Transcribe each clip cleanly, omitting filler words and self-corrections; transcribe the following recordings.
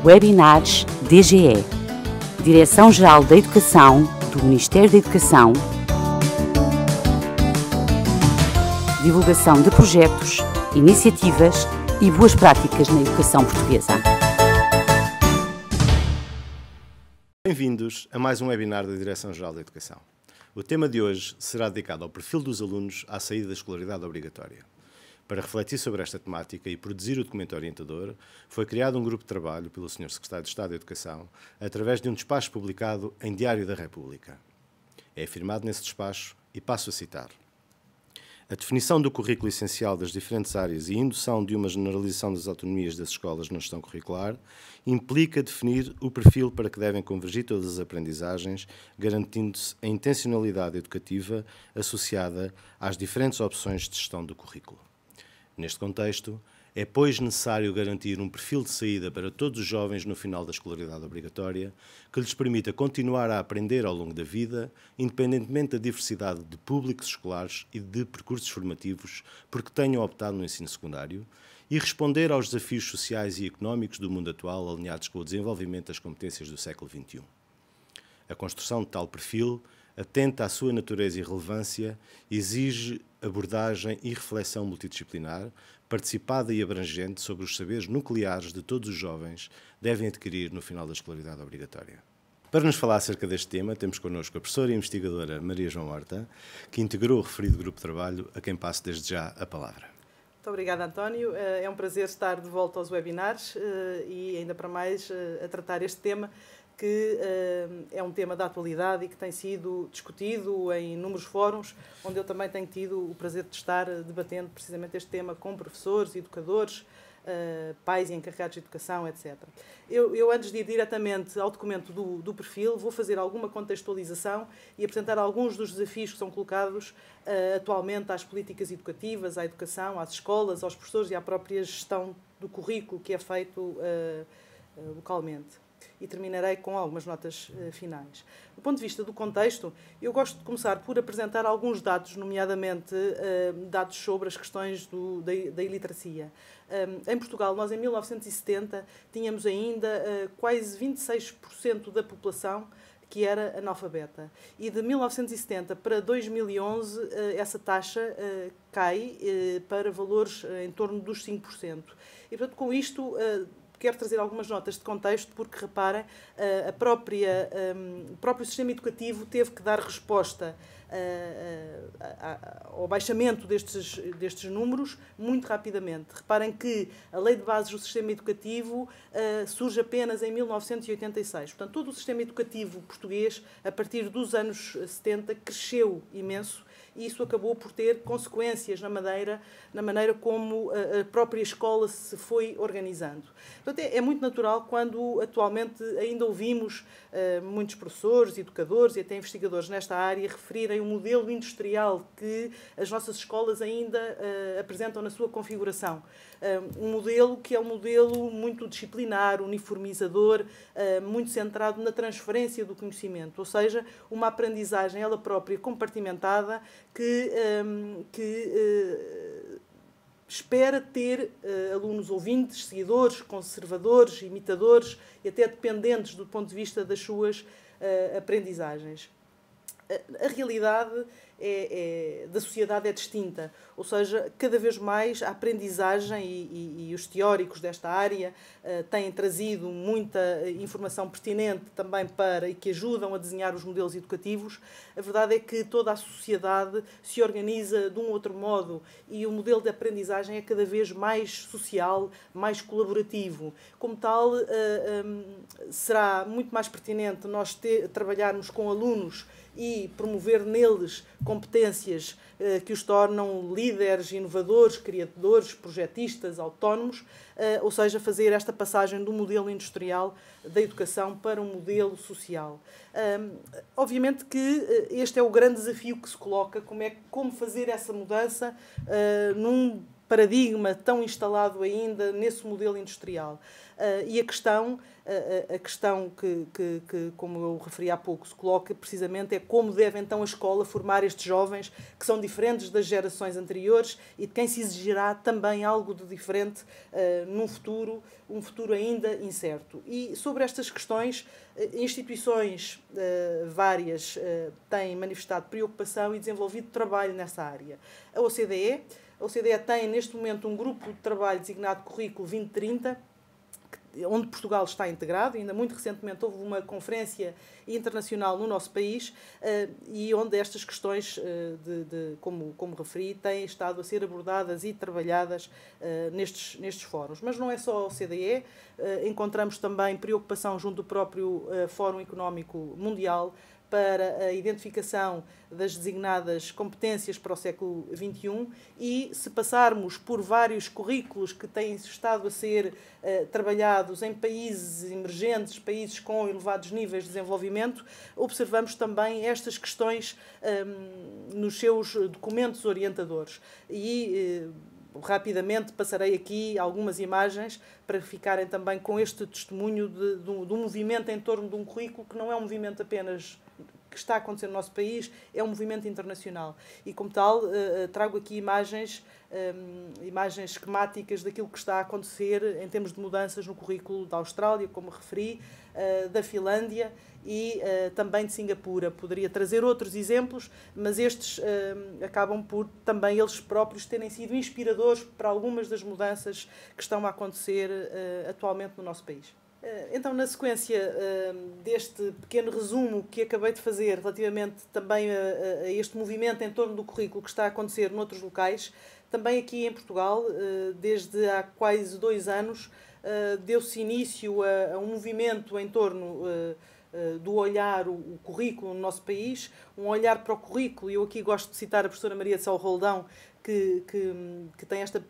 Webinars DGE, Direção-Geral da Educação do Ministério da Educação, divulgação de projetos, iniciativas e boas práticas na educação portuguesa. Bem-vindos a mais um webinar da Direção-Geral da Educação. O tema de hoje será dedicado ao perfil dos alunos à saída da escolaridade obrigatória. Para refletir sobre esta temática e produzir o documento orientador, foi criado um grupo de trabalho pelo Sr. Secretário de Estado da Educação, através de um despacho publicado em Diário da República. É afirmado nesse despacho, e passo a citar: a definição do currículo essencial das diferentes áreas e a indução de uma generalização das autonomias das escolas na gestão curricular implica definir o perfil para que devem convergir todas as aprendizagens, garantindo-se a intencionalidade educativa associada às diferentes opções de gestão do currículo. Neste contexto, é, pois, necessário garantir um perfil de saída para todos os jovens no final da escolaridade obrigatória, que lhes permita continuar a aprender ao longo da vida, independentemente da diversidade de públicos escolares e de percursos formativos por que tenham optado no ensino secundário, e responder aos desafios sociais e económicos do mundo atual alinhados com o desenvolvimento das competências do século XXI. A construção de tal perfil, atenta à sua natureza e relevância, exige abordagem e reflexão multidisciplinar, participada e abrangente sobre os saberes nucleares de todos os jovens devem adquirir no final da escolaridade obrigatória. Para nos falar acerca deste tema, temos connosco a professora e investigadora Maria João Horta, que integrou o referido grupo de trabalho, a quem passo desde já a palavra. Muito obrigada, António. É um prazer estar de volta aos webinars e, ainda para mais, a tratar este tema, que é um tema da atualidade e que tem sido discutido em inúmeros fóruns, onde eu também tenho tido o prazer de estar debatendo precisamente este tema com professores, educadores, pais e encarregados de educação, etc. Eu, antes de ir diretamente ao documento do perfil, vou fazer alguma contextualização e apresentar alguns dos desafios que são colocados atualmente às políticas educativas, à educação, às escolas, aos professores e à própria gestão do currículo que é feito localmente. E terminarei com algumas notas finais. Do ponto de vista do contexto, eu gosto de começar por apresentar alguns dados, nomeadamente dados sobre as questões da iliteracia. Em Portugal, nós em 1970 tínhamos ainda quase 26% da população que era analfabeta. E de 1970 para 2011, essa taxa cai para valores em torno dos 5%. E, portanto, com isto, quero trazer algumas notas de contexto, porque, reparem, o próprio sistema educativo teve que dar resposta ao baixamento destes números muito rapidamente. Reparem que a Lei de Bases do Sistema Educativo surge apenas em 1986. Portanto, todo o sistema educativo português, a partir dos anos 70, cresceu imenso, e isso acabou por ter consequências na maneira como a própria escola se foi organizando. Portanto, é muito natural quando atualmente ainda ouvimos muitos professores, educadores e até investigadores nesta área referirem o modelo industrial que as nossas escolas ainda apresentam na sua configuração. Um modelo que é um modelo muito disciplinar, uniformizador, muito centrado na transferência do conhecimento, ou seja, uma aprendizagem ela própria compartimentada que espera ter alunos ouvintes, seguidores, conservadores, imitadores e até dependentes do ponto de vista das suas aprendizagens. A realidade da sociedade é distinta, ou seja, cada vez mais a aprendizagem e os teóricos desta área têm trazido muita informação pertinente também e que ajudam a desenhar os modelos educativos. A verdade é que toda a sociedade se organiza de um outro modo e o modelo de aprendizagem é cada vez mais social, mais colaborativo. Como tal, será muito mais pertinente nós trabalharmos com alunos e promover neles competências que os tornam líderes, inovadores, criadores, projetistas, autónomos, ou seja, fazer esta passagem do modelo industrial da educação para um modelo social. Obviamente que este é o grande desafio que se coloca, como fazer essa mudança num paradigma tão instalado ainda nesse modelo industrial. E a questão que, como eu referi há pouco, se coloca precisamente é como deve então a escola formar estes jovens que são diferentes das gerações anteriores e de quem se exigirá também algo de diferente num futuro, um futuro ainda incerto. E sobre estas questões, instituições várias têm manifestado preocupação e desenvolvido trabalho nessa área. A OCDE tem neste momento um grupo de trabalho designado Currículo 2030, onde Portugal está integrado. Ainda muito recentemente houve uma conferência internacional no nosso país e onde estas questões, como referi, têm estado a ser abordadas e trabalhadas nestes fóruns. Mas não é só a OCDE, encontramos também preocupação junto do próprio Fórum Económico Mundial para a identificação das designadas competências para o século XXI e, se passarmos por vários currículos que têm estado a ser trabalhados em países emergentes, países com elevados níveis de desenvolvimento, observamos também estas questões nos seus documentos orientadores. E rapidamente passarei aqui algumas imagens para ficarem também com este testemunho do movimento em torno de um currículo que não é um movimento apenas que está a acontecer no nosso país, é um movimento internacional. E, como tal, trago aqui imagens esquemáticas daquilo que está a acontecer em termos de mudanças no currículo da Austrália, como referi, da Finlândia e também de Singapura. Poderia trazer outros exemplos, mas estes acabam por também eles próprios terem sido inspiradores para algumas das mudanças que estão a acontecer atualmente no nosso país. Então, na sequência deste pequeno resumo que acabei de fazer relativamente também a este movimento em torno do currículo que está a acontecer noutros locais, também aqui em Portugal, desde há quase 2 anos, deu-se início a um movimento em torno do olhar, o currículo no nosso país, um olhar para o currículo, e eu aqui gosto de citar a professora Maria de São Roldão, que tem esta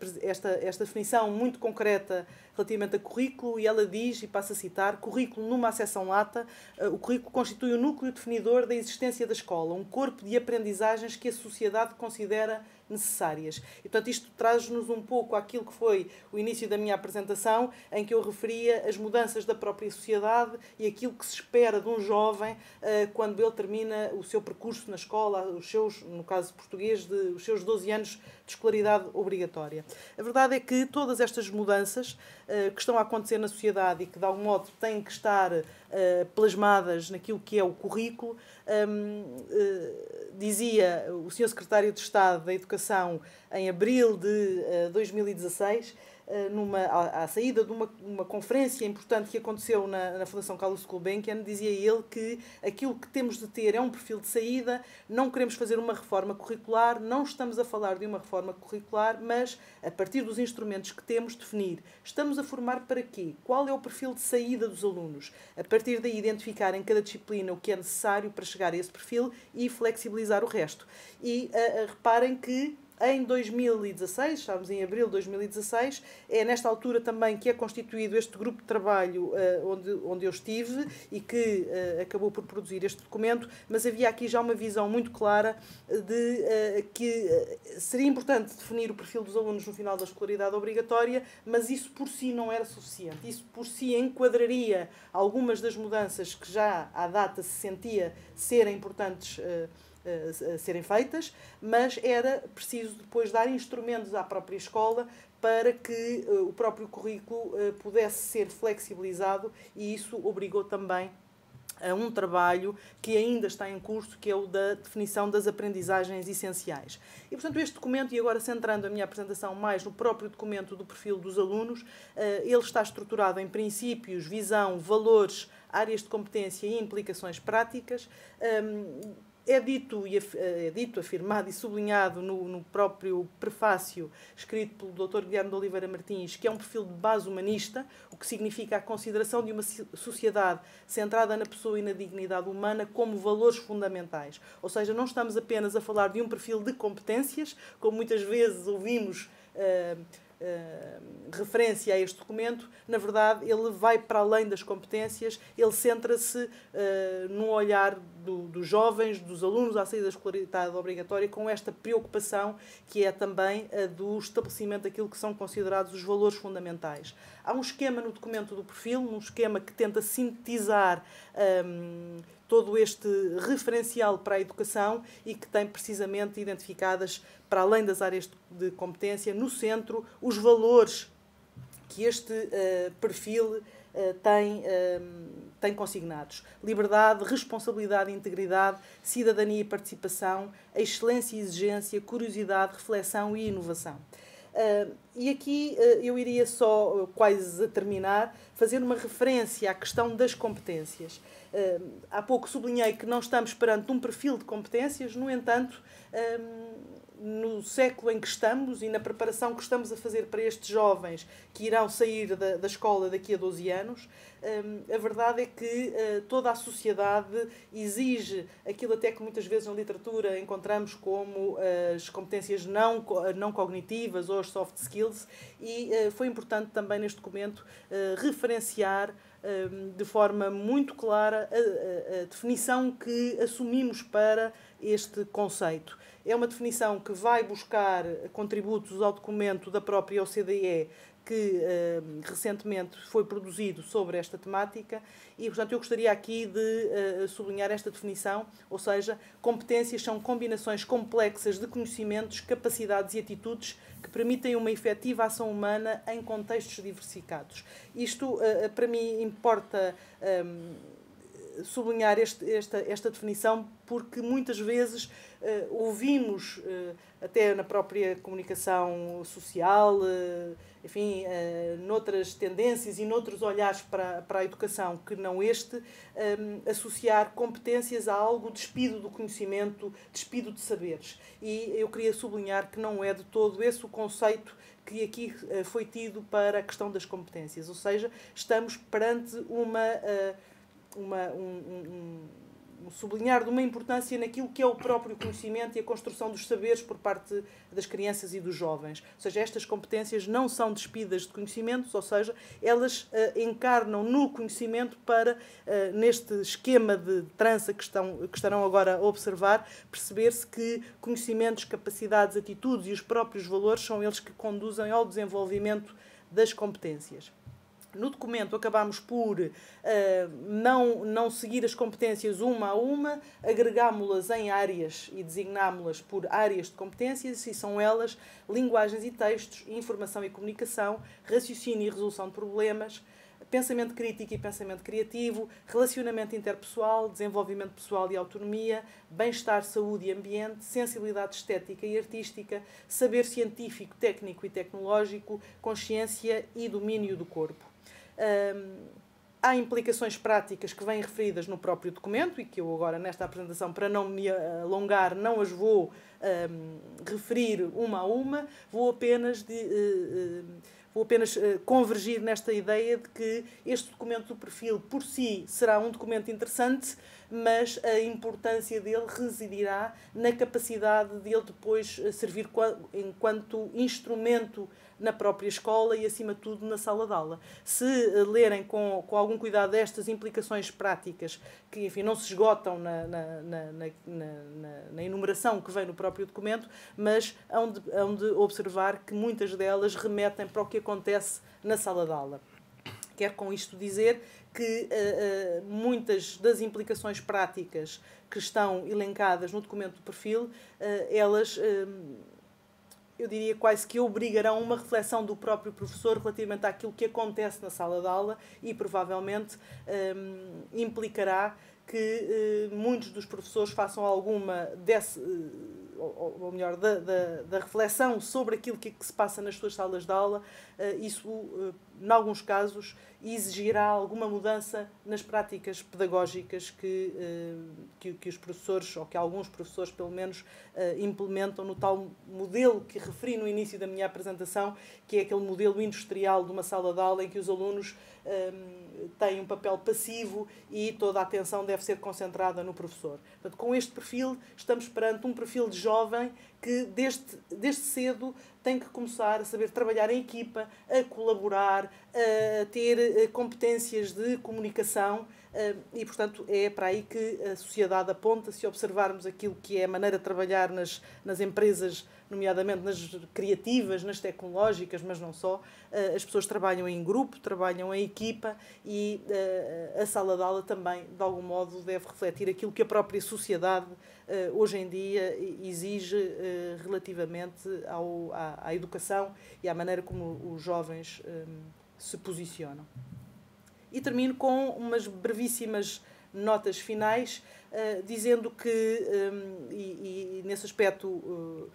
definição muito concreta relativamente a currículo, e ela diz, e passo a citar: currículo numa acessão lata, o currículo constitui o núcleo definidor da existência da escola, um corpo de aprendizagens que a sociedade considera necessárias. E, portanto, isto traz-nos um pouco àquilo que foi o início da minha apresentação, em que eu referia as mudanças da própria sociedade e aquilo que se espera de um jovem quando ele termina o seu percurso na escola, no caso português, os seus 12 anos de escolaridade obrigatória. A verdade é que todas estas mudanças que estão a acontecer na sociedade e que, de algum modo, têm que estar plasmadas naquilo que é o currículo, dizia o Sr. Secretário de Estado da Educação em abril de 2016, à saída de uma conferência importante que aconteceu na Fundação Carlos Gulbenkian, dizia ele que aquilo que temos de ter é um perfil de saída, não queremos fazer uma reforma curricular, não estamos a falar de uma reforma curricular, mas, a partir dos instrumentos que temos, definir. Estamos a formar para quê? Qual é o perfil de saída dos alunos? A partir daí, identificar em cada disciplina o que é necessário para chegar a esse perfil e flexibilizar o resto. E reparem que em 2016, estávamos em abril de 2016, é nesta altura também que é constituído este grupo de trabalho onde eu estive e que acabou por produzir este documento, mas havia aqui já uma visão muito clara de que seria importante definir o perfil dos alunos no final da escolaridade obrigatória, mas isso por si não era suficiente. Isso por si enquadraria algumas das mudanças que já à data se sentia serem importantes serem feitas, mas era preciso depois dar instrumentos à própria escola para que o próprio currículo pudesse ser flexibilizado, e isso obrigou também a um trabalho que ainda está em curso, que é o da definição das aprendizagens essenciais. E, portanto, este documento, e agora centrando a minha apresentação mais no próprio documento do perfil dos alunos, ele está estruturado em princípios, visão, valores, áreas de competência e implicações práticas. É dito, afirmado e sublinhado no próprio prefácio escrito pelo Dr. Guilherme de Oliveira Martins, que é um perfil de base humanista, o que significa a consideração de uma sociedade centrada na pessoa e na dignidade humana como valores fundamentais. Ou seja, não estamos apenas a falar de um perfil de competências, como muitas vezes ouvimos referência a este documento, na verdade, ele vai para além das competências, ele centra-se no olhar dos jovens, dos alunos à saída da escolaridade obrigatória, com esta preocupação que é também a do estabelecimento daquilo que são considerados os valores fundamentais. Há um esquema no documento do perfil, um esquema que tenta sintetizar todo este referencial para a educação e que tem precisamente identificadas, para além das áreas de competência, no centro, os valores que este perfil tem consignados. Liberdade, responsabilidade e integridade, cidadania e participação, excelência e exigência, curiosidade, reflexão e inovação. E aqui eu iria só, quase a terminar, fazer uma referência à questão das competências. Há pouco sublinhei que não estamos perante um perfil de competências, no entanto, no século em que estamos e na preparação que estamos a fazer para estes jovens que irão sair da escola daqui a 12 anos, a verdade é que toda a sociedade exige aquilo até que muitas vezes na literatura encontramos como as competências não cognitivas ou as soft skills, e foi importante também neste documento referenciar de forma muito clara a definição que assumimos para este conceito. É uma definição que vai buscar contributos ao documento da própria OCDE, que recentemente foi produzido sobre esta temática, e, portanto, eu gostaria aqui de sublinhar esta definição, ou seja, competências são combinações complexas de conhecimentos, capacidades e atitudes que permitem uma efetiva ação humana em contextos diversificados. Isto, para mim, importa sublinhar esta definição, porque muitas vezes ouvimos, até na própria comunicação social, enfim, noutras tendências e noutros olhares para a educação que não este, associar competências a algo despido do conhecimento, despido de saberes. E eu queria sublinhar que não é de todo esse o conceito que aqui foi tido para a questão das competências. Ou seja, estamos perante um sublinhar de uma importância naquilo que é o próprio conhecimento e a construção dos saberes por parte das crianças e dos jovens. Ou seja, estas competências não são despidas de conhecimentos, ou seja, elas encarnam no conhecimento para, neste esquema de trança que estarão agora a observar, perceber-se que conhecimentos, capacidades, atitudes e os próprios valores são eles que conduzem ao desenvolvimento das competências. No documento acabámos por não seguir as competências uma a uma, agregámo-las em áreas e designámo-las por áreas de competências, e são elas linguagens e textos, informação e comunicação, raciocínio e resolução de problemas, pensamento crítico e pensamento criativo, relacionamento interpessoal, desenvolvimento pessoal e autonomia, bem-estar, saúde e ambiente, sensibilidade estética e artística, saber científico, técnico e tecnológico, consciência e domínio do corpo. Há implicações práticas que vêm referidas no próprio documento e que eu agora, nesta apresentação, para não me alongar, não as vou referir uma a uma, vou apenas convergir nesta ideia de que este documento do perfil, por si, será um documento interessante, mas a importância dele residirá na capacidade de ele depois servir enquanto instrumento na própria escola e, acima de tudo, na sala de aula. Se lerem com algum cuidado estas implicações práticas, que, enfim, não se esgotam na enumeração que vem no próprio documento, mas hão de observar que muitas delas remetem para o que acontece na sala de aula. Quero com isto dizer que muitas das implicações práticas que estão elencadas no documento do perfil, elas, eu diria, quase que obrigarão uma reflexão do próprio professor relativamente àquilo que acontece na sala de aula e provavelmente implicará que muitos dos professores façam alguma ou melhor, da reflexão sobre aquilo que se passa nas suas salas de aula. Isso, em alguns casos, exigirá alguma mudança nas práticas pedagógicas que os professores, ou que alguns professores, pelo menos, implementam no tal modelo que referi no início da minha apresentação, que é aquele modelo industrial de uma sala de aula em que os alunos têm um papel passivo e toda a atenção deve ser concentrada no professor. Portanto, com este perfil, estamos perante um perfil de jovem que desde cedo tem que começar a saber trabalhar em equipa, a colaborar, a ter competências de comunicação e, portanto, é para aí que a sociedade aponta. Se observarmos aquilo que é a maneira de trabalhar nas empresas, nomeadamente nas criativas, nas tecnológicas, mas não só, as pessoas trabalham em grupo, trabalham em equipa e a sala de aula também, de algum modo, deve refletir aquilo que a própria sociedade hoje em dia exige relativamente à educação e à maneira como os jovens se posicionam. E termino com umas brevíssimas notas finais, dizendo que, e nesse aspecto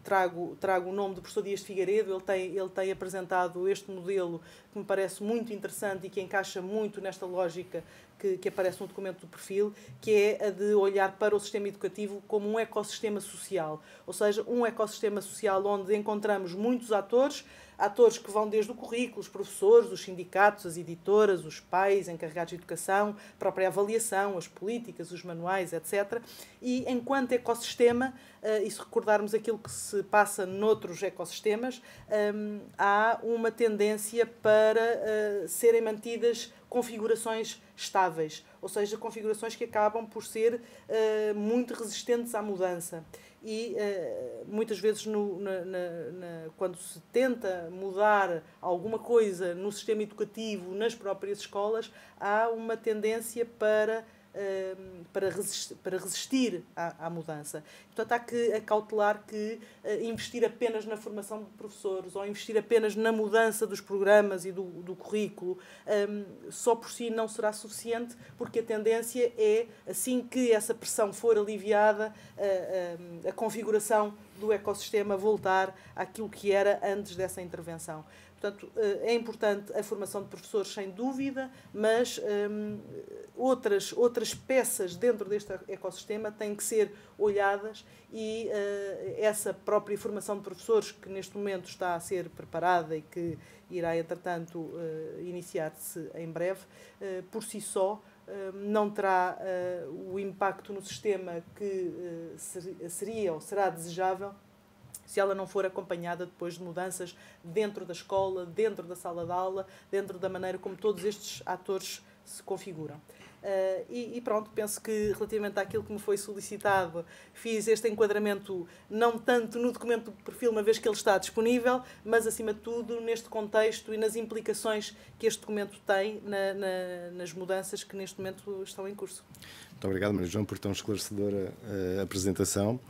trago o nome do professor Dias de Figueiredo. Ele tem apresentado este modelo que me parece muito interessante e que encaixa muito nesta lógica que aparece no documento do perfil, que é a de olhar para o sistema educativo como um ecossistema social, ou seja, um ecossistema social onde encontramos muitos atores que vão desde o currículo, os professores, os sindicatos, as editoras, os pais, encarregados de educação, a própria avaliação, as políticas, os manuais, etc. E, enquanto ecossistema, e se recordarmos aquilo que se passa noutros ecossistemas, há uma tendência para serem mantidas configurações estáveis, ou seja, configurações que acabam por ser muito resistentes à mudança. E muitas vezes quando se tenta mudar alguma coisa no sistema educativo, nas próprias escolas, há uma tendência para resistir à mudança. Portanto, há que acautelar que investir apenas na formação de professores ou investir apenas na mudança dos programas e do currículo só por si não será suficiente, porque a tendência é, assim que essa pressão for aliviada, a configuração do ecossistema voltar àquilo que era antes dessa intervenção. Portanto, é importante a formação de professores, sem dúvida, mas outras peças dentro deste ecossistema têm que ser olhadas e essa própria formação de professores, que neste momento está a ser preparada e que irá, entretanto, iniciar-se em breve, por si só, não terá o impacto no sistema que seria ou será desejável se ela não for acompanhada depois de mudanças dentro da escola, dentro da sala de aula, dentro da maneira como todos estes atores se configuram. E pronto, penso que relativamente àquilo que me foi solicitado, fiz este enquadramento não tanto no documento do perfil, uma vez que ele está disponível, mas acima de tudo neste contexto e nas implicações que este documento tem nas mudanças que neste momento estão em curso. Muito obrigado, Maria João, por tão esclarecedora apresentação.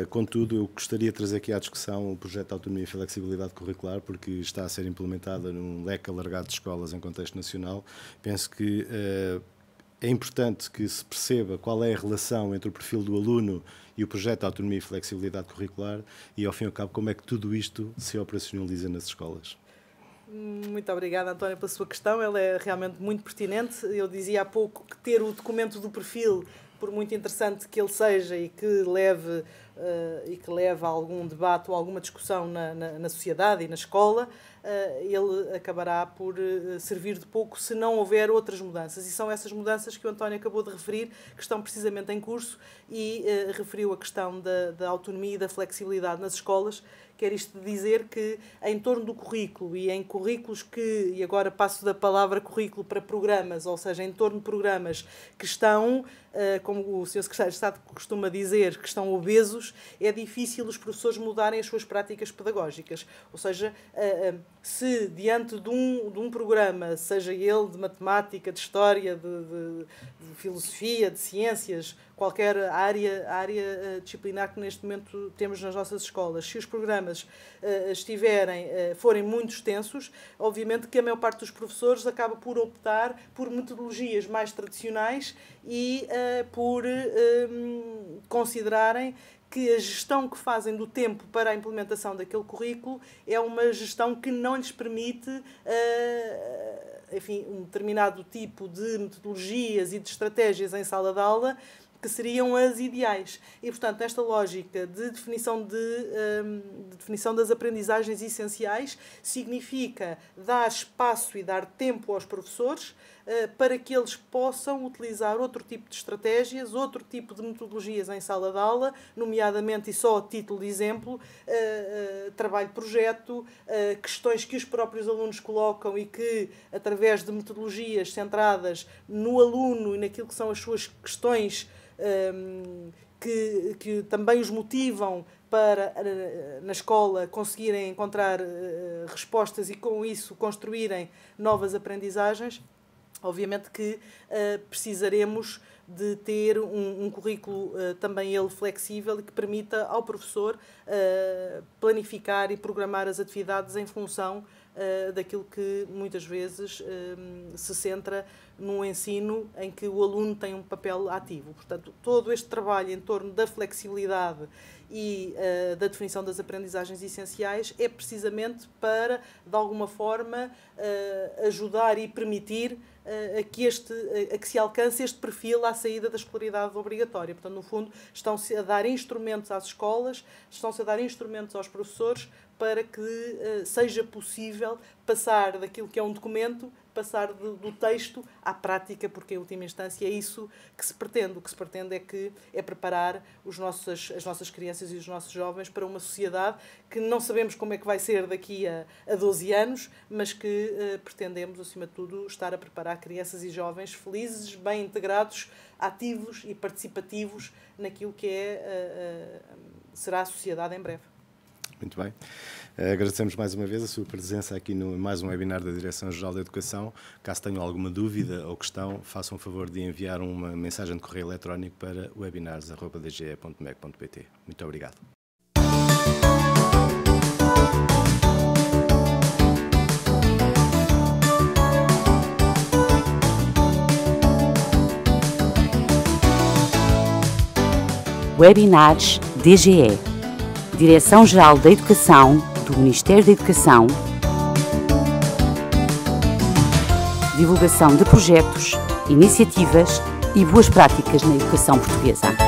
Contudo, eu gostaria de trazer aqui à discussão o projeto de autonomia e flexibilidade curricular, porque está a ser implementada num leque alargado de escolas em contexto nacional. Penso que é importante que se perceba qual é a relação entre o perfil do aluno e o projeto de autonomia e flexibilidade curricular e, ao fim e ao cabo, como é que tudo isto se operacionaliza nas escolas. Muito obrigada, António, pela sua questão. Ela é realmente muito pertinente. Eu dizia há pouco que ter o documento do perfil, por muito interessante que ele seja e que leve a algum debate ou alguma discussão na sociedade e na escola, ele acabará por servir de pouco se não houver outras mudanças. E são essas mudanças que o António acabou de referir, que estão precisamente em curso, e referiu a questão da autonomia e da flexibilidade nas escolas. Quer isto dizer que, em torno do currículo e em currículos e agora passo da palavra currículo para programas, ou seja, em torno de programas que estão, como o Sr. Secretário de Estado costuma dizer, que estão obesos, é difícil os professores mudarem as suas práticas pedagógicas. Ou seja, se diante de um programa, seja ele de matemática, de história, de filosofia, de ciências, qualquer área disciplinar que neste momento temos nas nossas escolas, se os programas forem muito extensos, obviamente que a maior parte dos professores acaba por optar por metodologias mais tradicionais e por considerarem que a gestão que fazem do tempo para a implementação daquele currículo é uma gestão que não lhes permite um determinado tipo de metodologias e de estratégias em sala de aula que seriam as ideais. E, portanto, nesta lógica de definição das aprendizagens essenciais, significa dar espaço e dar tempo aos professores para que eles possam utilizar outro tipo de estratégias, outro tipo de metodologias em sala de aula, nomeadamente, e só a título de exemplo, trabalho de projeto, questões que os próprios alunos colocam e que, através de metodologias centradas no aluno e naquilo que são as suas questões, que também os motivam para, na escola, conseguirem encontrar respostas e, com isso, construírem novas aprendizagens. Obviamente que precisaremos de ter um currículo também ele flexível e que permita ao professor planificar e programar as atividades em função daquilo que muitas vezes se centra num ensino em que o aluno tem um papel ativo. Portanto, todo este trabalho em torno da flexibilidade e da definição das aprendizagens essenciais é precisamente para, de alguma forma, ajudar e permitir a que se alcance este perfil à saída da escolaridade obrigatória. Portanto, no fundo, estão-se a dar instrumentos às escolas, estão-se a dar instrumentos aos professores para que seja possível passar daquilo que é um documento, passar do texto à prática, porque, em última instância, é isso que se pretende. O que se pretende é preparar as nossas crianças e os nossos jovens para uma sociedade que não sabemos como é que vai ser daqui a 12 anos, mas que pretendemos, acima de tudo, estar a preparar crianças e jovens felizes, bem integrados, ativos e participativos naquilo que será a sociedade em breve. Muito bem. Agradecemos mais uma vez a sua presença aqui no mais um webinar da Direção-Geral da Educação. Caso tenham alguma dúvida ou questão, façam o favor de enviar uma mensagem de correio eletrónico para webinars@dge.mec.pt. Muito obrigado. Webinars DGE, Direção-Geral da Educação do Ministério da Educação, divulgação de projetos, iniciativas e boas práticas na educação portuguesa.